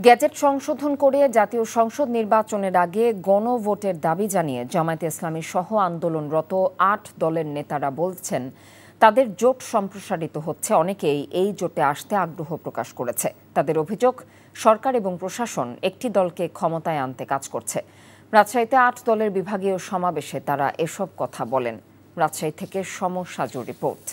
Gadget সংশোধন করে জাতীয় সংসদ নির্বাচনের আগে গণভোটের দাবি জানিয়ে জামায়াতে ইসলামী সহ আন্দোলনরত ৮ দলের নেতারা বলছেন, তাদের জোট সম্প্রসারিত হচ্ছে, অনেকেই এই জোটে আসতে আগ্রহ প্রকাশ করেছে। তাদের অভিযোগ, সরকার এবং প্রশাসন একটি দলকে ক্ষমতায় আনতে কাজ করছে। রাজশাহীতে ৮ দলের বিভাগীয় সমাবেশে তারা এসব কথা বলেন। রাজশাহী থেকে সমসাজু রিপোর্ট।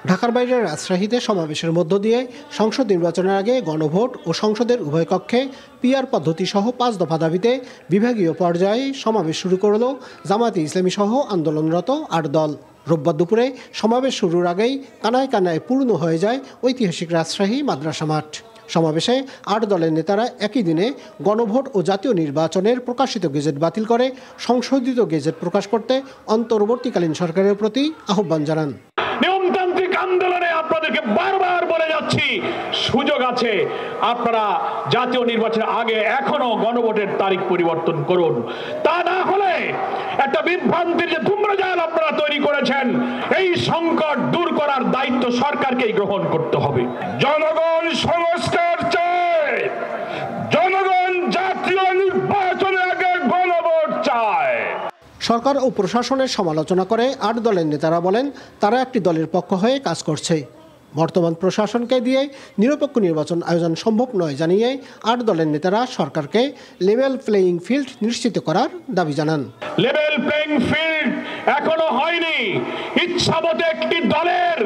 ঢাকার বাইরে রাজশাহীতে সমাবেশের মধ্য দিয়ে সংসদ নির্বাচনের আগে গণভোট ও সংসদের উভয় কক্ষে পিআর পদ্ধতি সহ ৫ দফা দাবিতে বিভাগীয় পর্যায়ে সমাবেশ শুরু করল জামায়াতে ইসলামী সহ আন্দোলনরত ৮ দল। রোববার দুপুরে সমাবেশ শুরুর আগেই কানায় কানায় পূর্ণ হয়ে যায় ঐতিহাসিক রাজশাহী মাদ্রাসা মাঠ। সমাবেশে ৮ দলের নেতারা একই দিনে গণভোট ও জাতীয় নির্বাচনের প্রকাশিত গেজেট বাতিল করে সংশোধিত গেজেট প্রকাশ করতে অন্তর্বর্তীকালীন সরকারের প্রতি আহ্বান জানান। নিয়মতান্ত্রিক আন্দোলনে আপনাদেরকে বারবার বলে যাচ্ছি, সুযোগ আছে, আপনারা জাতীয় নির্বাচনের আগে এখনো গণভোটের তারিখ পরিবর্তন করুন। তা না হলে একটা বিভ্রান্তির যে ধূম্রজাল আপনারা তৈরি করেছেন, এই সংকট দূর করার দায়িত্ব সরকারকেই গ্রহণ করতে হবে। জনগণ সংস্কার চায়, জনগণ জাতীয় নির্বাচনের আগে গণভোট চায়। সরকার ও প্রশাসনের সমালোচনা করে ৮ দলের নেতারা বলেন, তারা একটি দলের পক্ষ হয়ে কাজ করছে। বর্তমান প্রশাসনকে দিয়ে নিরপেক্ষ নির্বাচন আয়োজন সম্ভব নয় জানিয়ে ৮ দলের নেতারা সরকারকে লেভেল প্লেয়িং ফিল্ড নিশ্চিত করার দাবি জানান। লেভেল প্লেয়িং ফিল্ড এখনো হয়নি। ইচ্ছামতো একটি দলের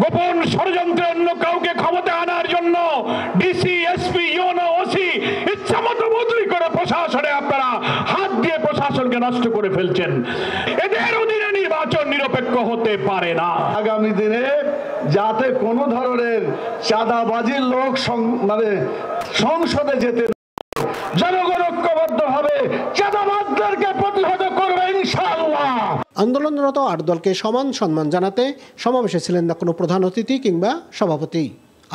গোপন ষড়যন্ত্রে অন্য কাউকে ক্ষমতা আনার জন্য ডিসি, এসপি, ইউনো, ওসি ইচ্ছামতো বদলি করে প্রশাসনে আপনারা হাত দিয়ে প্রশাসনকে নষ্ট করে ফেলছেন। এদের অধীনে নির্বাচন নিরপেক্ষ হতে পারে না। আগামী দিনে যাতে কোনো ধরনের চাঁদাবাজির লোক সংসদে যেতে, জনগণ ঐক্যবদ্ধভাবে চাঁদাবাজদেরকে প্রতিহত করবে ইনশাআল্লাহ। আন্দোলনরত ৮ দলকে সমান সম্মান জানাতে সমাবেশে ছিলেন না কোনো প্রধান অতিথি কিংবা সভাপতি।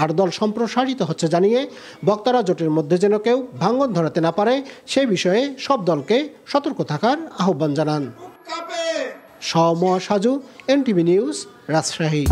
৮ দল সম্প্রসারিত হচ্ছে জানিয়ে বক্তারা জোটের মধ্যে যেন কেউ ভাঙন ধরাতে না পারে সেই বিষয়ে সব দলকে সতর্ক থাকার আহ্বান জানান। সমসাজু, এনটিভি নিউজ, রাজশাহী।